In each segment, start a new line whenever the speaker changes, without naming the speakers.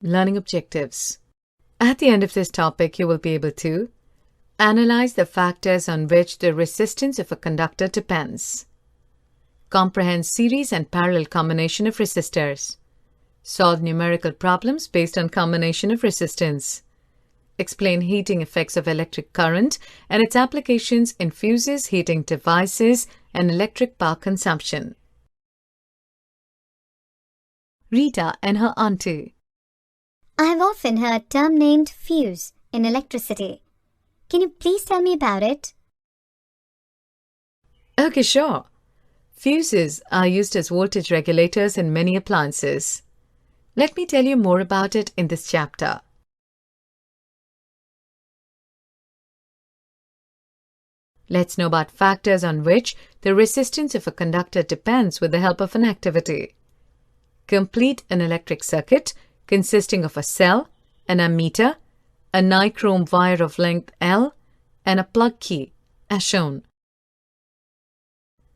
Learning objectives. At the end of this topic, you will be able to analyze the factors on which the resistance of a conductor depends, comprehend series and parallel combination of resistors, solve numerical problems based on combination of resistance, explain heating effects of electric current and its applications in fuses, heating devices, and electric power consumption. Rita and her aunty.
I have often heard a term named fuse in electricity. Can you please tell me about it?
Okay, sure. Fuses are used as voltage regulators in many appliances. Let me tell you more about it in this chapter. Let's know about factors on which the resistance of a conductor depends with the help of an activity. Complete an electric circuit consisting of a cell, an ammeter, a nichrome wire of length L, and a plug key, as shown.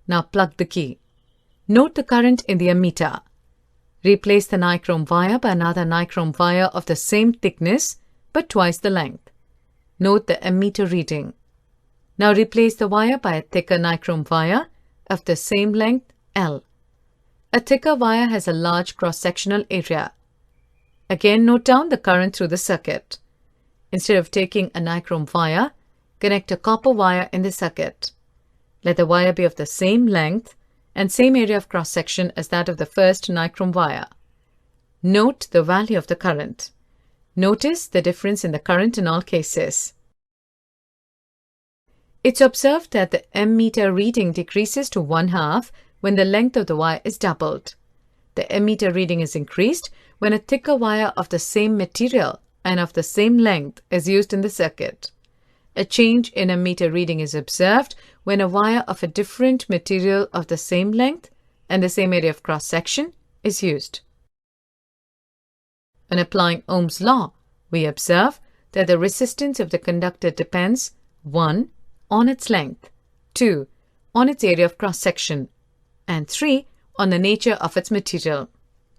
Now plug the key. Note the current in the ammeter. Replace the nichrome wire by another nichrome wire of the same thickness but twice the length. Note the ammeter reading. Now replace the wire by a thicker nichrome wire of the same length L. A thicker wire has a large cross-sectional area. Again, note down the current through the circuit. Instead of taking a nichrome wire, connect a copper wire in the circuit. Let the wire be of the same length and same area of cross-section as that of the first nichrome wire. Note the value of the current. Notice the difference in the current in all cases. It's observed that the ammeter reading decreases to 1/2 when the length of the wire is doubled. The ammeter reading is increased when a thicker wire of the same material and of the same length is used in the circuit. A change in ammeter reading is observed when a wire of a different material of the same length and the same area of cross-section is used. When applying Ohm's law, we observe that the resistance of the conductor depends 1. On its length, 2. On its area of cross-section, and 3. On the nature of its material.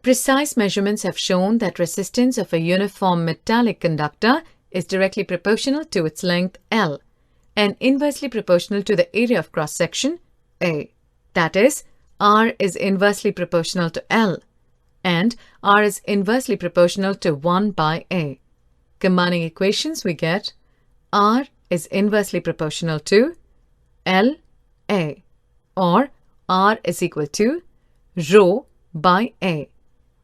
Precise measurements have shown that resistance of a uniform metallic conductor is directly proportional to its length L and inversely proportional to the area of cross-section A. That is, R is inversely proportional to L and R is inversely proportional to 1 by A. Combining equations, we get R is inversely proportional to L A, or R is equal to rho by A,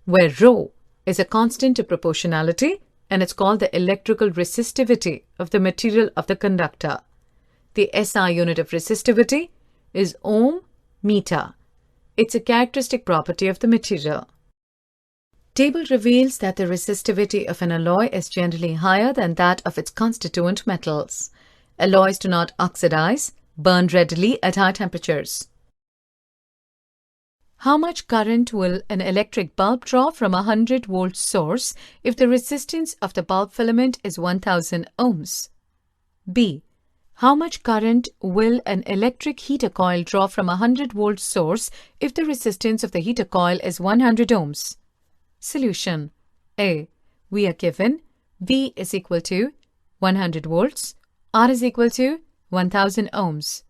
where rho is a constant of proportionality and it's called the electrical resistivity of the material of the conductor. The SI unit of resistivity is ohm meter. It's a characteristic property of the material. Table reveals that the resistivity of an alloy is generally higher than that of its constituent metals. Alloys do not oxidize, burn readily at high temperatures. How much current will an electric bulb draw from a 100-volt source if the resistance of the bulb filament is 1000 ohms? B. How much current will an electric heater coil draw from a 100-volt source if the resistance of the heater coil is 100 ohms? Solution. A. We are given V is equal to 100 volts, R is equal to 1000 ohms.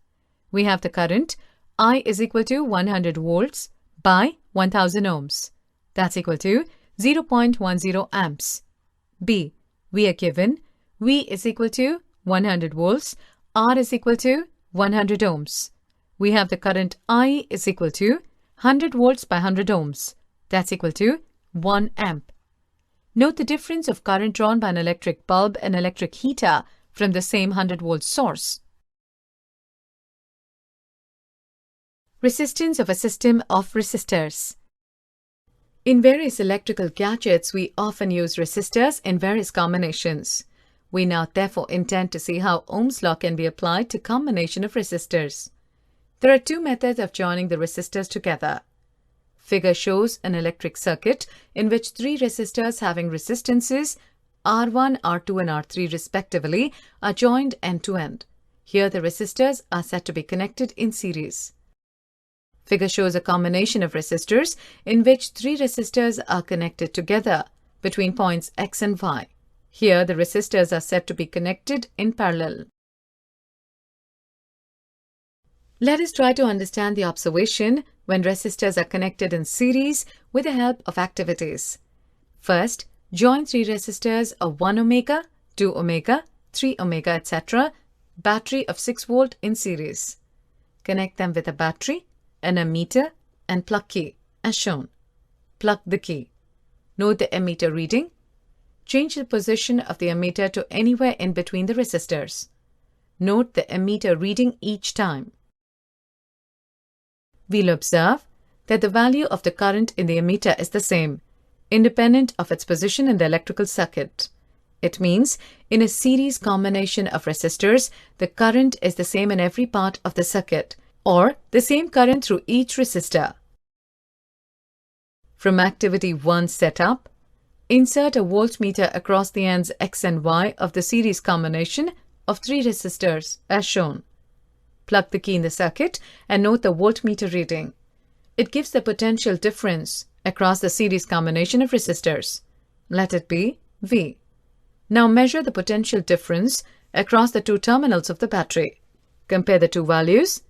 We have the current I is equal to 100 volts by 1000 ohms. That's equal to 0.10 amps. B. We are given V is equal to 100 volts, R is equal to 100 ohms. We have the current I is equal to 100 volts by 100 ohms. That's equal to 1 amp. Note the difference of current drawn by an electric bulb and electric heater from the same 100-volt source. Resistance of a system of resistors. In various electrical gadgets, we often use resistors in various combinations. We now therefore intend to see how Ohm's law can be applied to combination of resistors. There are two methods of joining the resistors together. Figure shows an electric circuit in which three resistors having resistances R1, R2 and R3 respectively are joined end to end. Here the resistors are said to be connected in series. Figure shows a combination of resistors in which three resistors are connected together between points X and Y. Here, the resistors are said to be connected in parallel. Let us try to understand the observation when resistors are connected in series with the help of activities. First, join 3 resistors of 1 ohms, 2 ohms, 3 ohms, etc. battery of 6 volt in series. Connect them with a battery, an ammeter, and plug key as shown. Plug the key. Note the ammeter reading. Change the position of the ammeter to anywhere in between the resistors. Note the ammeter reading each time. We'll observe that the value of the current in the ammeter is the same, independent of its position in the electrical circuit. It means, in a series combination of resistors, the current is the same in every part of the circuit, or the same current through each resistor. From Activity 1 Setup, insert a voltmeter across the ends X and Y of the series combination of 3 resistors as shown. Plug the key in the circuit and note the voltmeter reading. It gives the potential difference across the series combination of resistors. Let it be V. Now measure the potential difference across the 2 terminals of the battery. Compare the 2 values.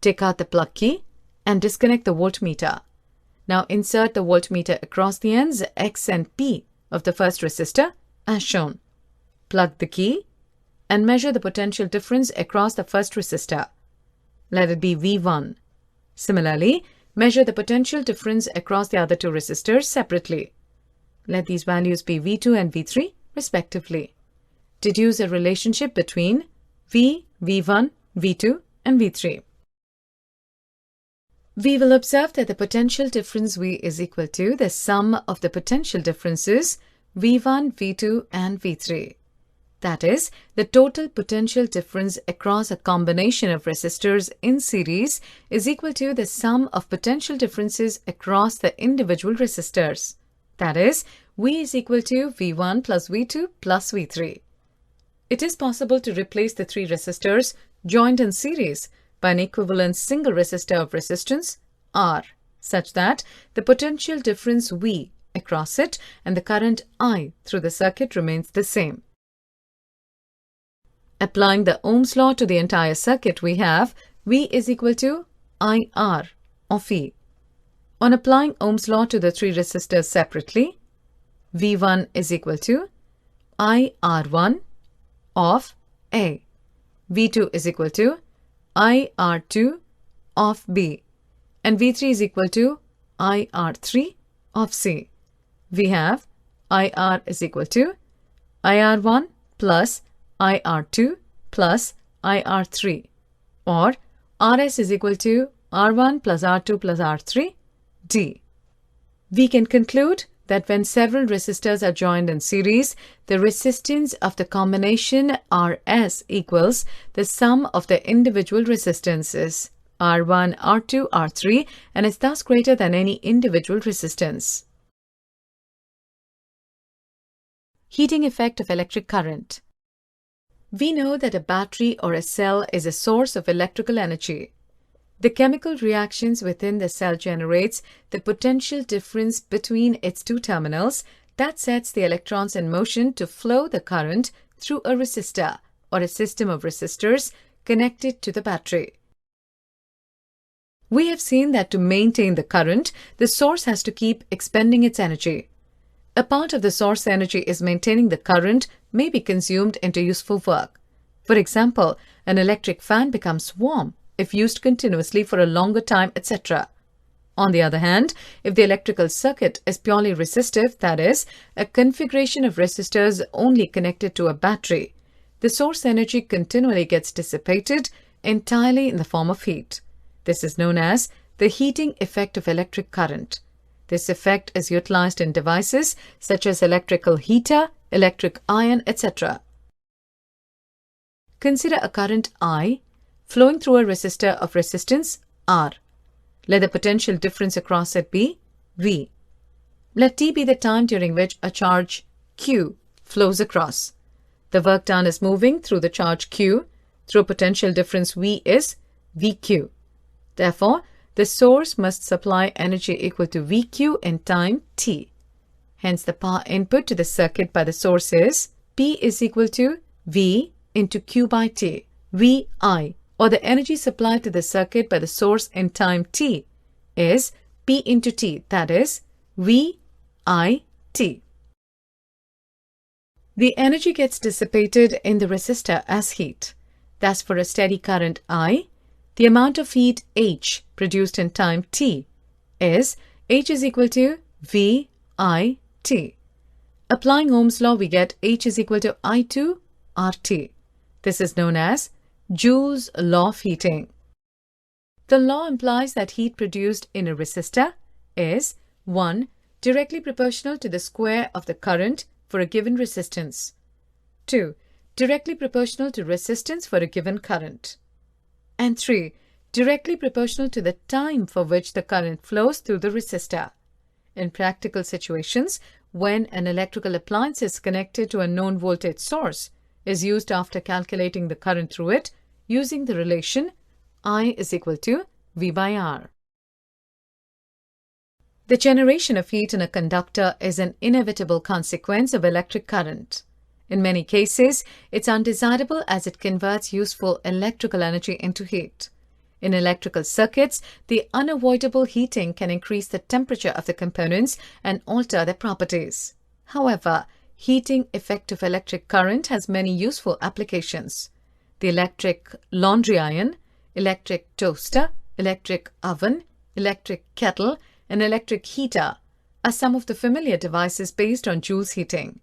Take out the plug key and disconnect the voltmeter. Now insert the voltmeter across the ends X and P of the first resistor as shown. Plug the key and measure the potential difference across the first resistor. Let it be V1. Similarly, measure the potential difference across the other 2 resistors separately. Let these values be V2 and V3 respectively. Deduce a relationship between V, V1, V2 and V3. We will observe that the potential difference V is equal to the sum of the potential differences V1, V2 and V3. That is, the total potential difference across a combination of resistors in series is equal to the sum of potential differences across the individual resistors. That is, V is equal to V1 plus V2 plus V3. It is possible to replace the 3 resistors joined in series by an equivalent single resistor of resistance R, such that the potential difference V across it and the current I through the circuit remains the same. Applying the Ohm's law to the entire circuit, we have V is equal to IR of E. On applying Ohm's law to the 3 resistors separately, V1 is equal to IR1 of A. V2 is equal to IR2 of B. And V3 is equal to IR3 of C. We have IR is equal to IR1 plus IR2 plus IR3, or RS is equal to R1 plus R2 plus R3 D. We can conclude that when several resistors are joined in series, the resistance of the combination RS equals the sum of the individual resistances R1, R2, R3 and is thus greater than any individual resistance. Heating effect of electric current. We know that a battery or a cell is a source of electrical energy. The chemical reactions within the cell generates the potential difference between its 2 terminals that sets the electrons in motion to flow the current through a resistor or a system of resistors connected to the battery. We have seen that to maintain the current, the source has to keep expending its energy. A part of the source energy is maintaining the current may be consumed into useful work. For example, an electric fan becomes warm if used continuously for a longer time, etc. On the other hand, if the electrical circuit is purely resistive, that is, a configuration of resistors only connected to a battery, the source energy continually gets dissipated entirely in the form of heat. This is known as the heating effect of electric current. This effect is utilized in devices such as electrical heater, electric iron, etc. Consider a current I flowing through a resistor of resistance R. Let the potential difference across it be V. Let T be the time during which a charge Q flows across. The work done is moving through the charge Q through a potential difference V is VQ. Therefore, the source must supply energy equal to VQ in time T. Hence, the power input to the circuit by the source is P is equal to V into Q by T, VI, or the energy supplied to the circuit by the source in time t is P into T, that is VIT. The energy gets dissipated in the resistor as heat. Thus, for a steady current I, the amount of heat H produced in time t is H is equal to VIT. Applying Ohm's law, we get H is equal to I2 RT. This is known as Joule's law of heating. The law implies that heat produced in a resistor is 1. Directly proportional to the square of the current for a given resistance. 2. Directly proportional to resistance for a given current. And 3. Directly proportional to the time for which the current flows through the resistor. In practical situations, when an electrical appliance is connected to a known voltage source, is used after calculating the current through it using the relation I is equal to V by R. The generation of heat in a conductor is an inevitable consequence of electric current. In many cases, it's undesirable as it converts useful electrical energy into heat. In electrical circuits, the unavoidable heating can increase the temperature of the components and alter their properties. However, heating effect of electric current has many useful applications. The electric laundry iron, electric toaster, electric oven, electric kettle, and electric heater are some of the familiar devices based on Joule's heating.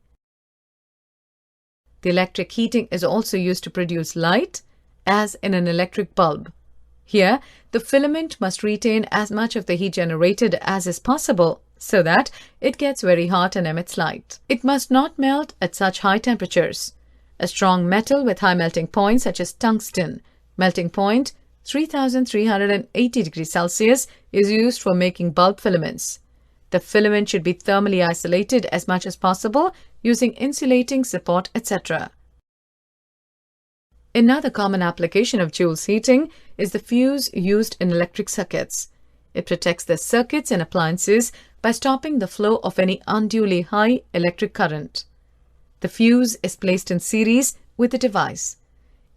The electric heating is also used to produce light, as in an electric bulb. Here, the filament must retain as much of the heat generated as is possible so that it gets very hot and emits light. It must not melt at such high temperatures. A strong metal with high melting point such as tungsten, melting point 3380 degrees Celsius, is used for making bulb filaments. The filament should be thermally isolated as much as possible using insulating support, etc. Another common application of Joule's heating is the fuse used in electric circuits. It protects the circuits and appliances by stopping the flow of any unduly high electric current. The fuse is placed in series with the device.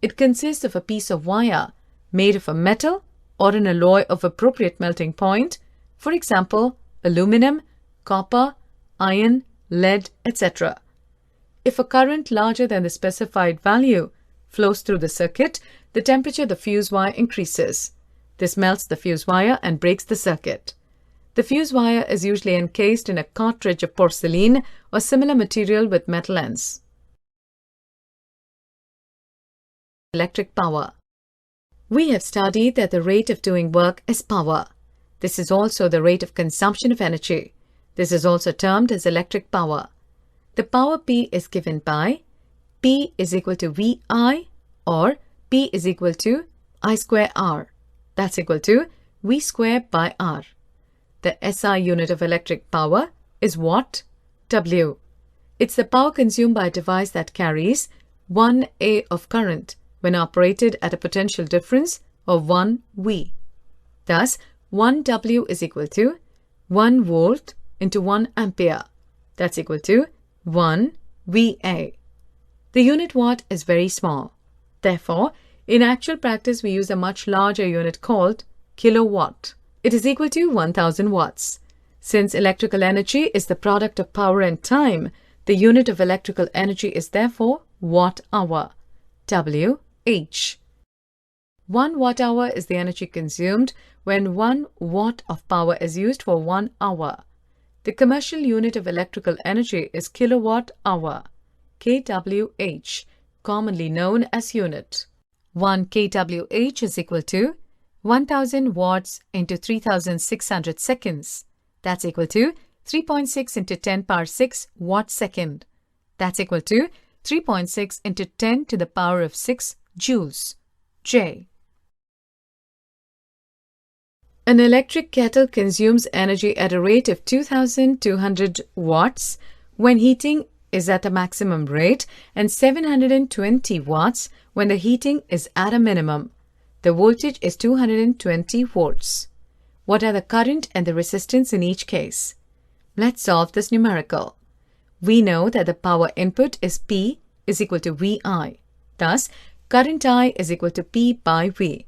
It consists of a piece of wire made of a metal or an alloy of appropriate melting point, for example, aluminum, copper, iron, lead, etc. If a current larger than the specified value flows through the circuit, the temperature of the fuse wire increases. This melts the fuse wire and breaks the circuit. The fuse wire is usually encased in a cartridge of porcelain or similar material with metal ends. Electric power. We have studied that the rate of doing work is power. This is also the rate of consumption of energy. This is also termed as electric power. The power P is given by P is equal to VI or P is equal to I square R. That's equal to V square by R. The SI unit of electric power is watt, W. It's the power consumed by a device that carries 1 A of current when operated at a potential difference of 1 V. Thus, 1 W is equal to 1 volt into 1 ampere. That's equal to 1 VA. The unit watt is very small. Therefore, in actual practice, we use a much larger unit called kilowatt. It is equal to 1000 watts. Since electrical energy is the product of power and time, the unit of electrical energy is therefore watt-hour, WH. 1 watt-hour is the energy consumed when 1 watt of power is used for 1 hour. The commercial unit of electrical energy is kilowatt-hour, kWh, commonly known as unit. 1 kWh is equal to 1000 watts into 3600 seconds. That's equal to 3.6 into 10 power 6 watt second. That's equal to 3.6 into 10 to the power of 6 joules, J. An electric kettle consumes energy at a rate of 2200 watts when heating is at a maximum rate and 720 watts when the heating is at a minimum. The voltage is 220 volts. What are the current and the resistance in each case? Let's solve this numerical. We know that the power input is P is equal to VI. Thus, current I is equal to P by V.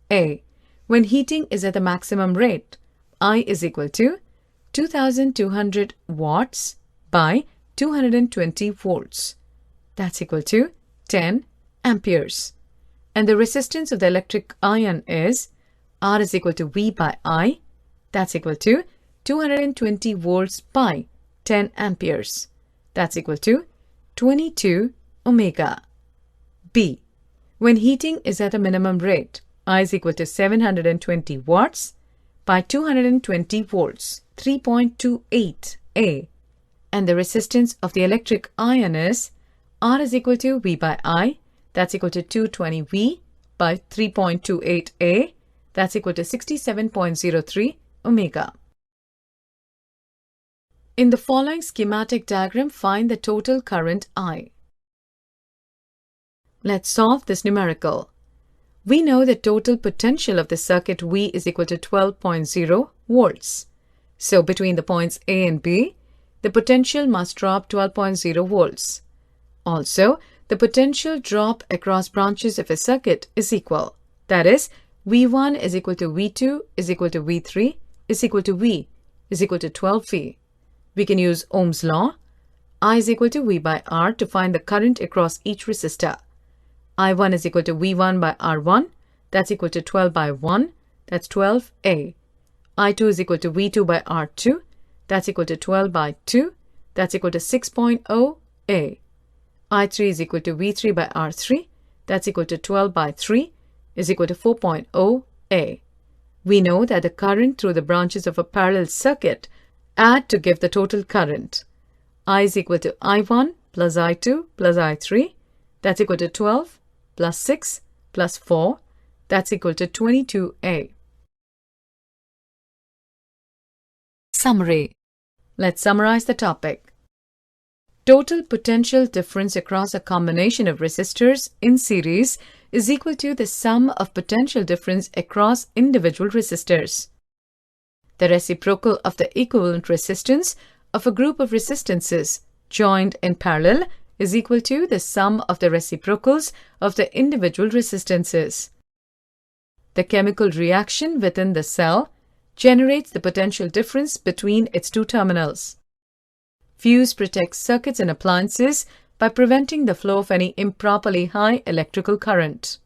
A. When heating is at the maximum rate, I is equal to 2200 watts by 220 volts. That's equal to 10 amperes. And the resistance of the electric ion is R is equal to V by I. That's equal to 220 volts by 10 amperes. That's equal to 22 ohmega. B. When heating is at a minimum rate, I is equal to 720 watts by 220 volts, 3.28 A. And the resistance of the electric ion is R is equal to V by I. That's equal to 220 V by 3.28 A. That's equal to 67.03 ohmega. In the following schematic diagram, find the total current I. Let's solve this numerical. We know the total potential of the circuit V is equal to 12.0 volts. So between the points A and B, the potential must drop 12.0 volts. Also, the potential drop across branches of a circuit is equal. That is, V1 is equal to V2 is equal to V3 is equal to V is equal to 12V. We can use Ohm's law. I is equal to V by R to find the current across each resistor. I1 is equal to V1 by R1. That's equal to 12 by 1. That's 12A. I2 is equal to V2 by R2. That's equal to 12 by 2. That's equal to 6.0 A. I3 is equal to V3 by R3. That's equal to 12 by 3 is equal to 4.0 A. We know that the current through the branches of a parallel circuit add to give the total current. I is equal to I1 plus I2 plus I3. That's equal to 12 plus 6 plus 4. That's equal to 22A. Summary. Let's summarize the topic. Total potential difference across a combination of resistors in series is equal to the sum of potential difference across individual resistors. The reciprocal of the equivalent resistance of a group of resistances joined in parallel is equal to the sum of the reciprocals of the individual resistances. The chemical reaction within the cell generates the potential difference between its two terminals. Fuse protects circuits and appliances by preventing the flow of any improperly high electrical current.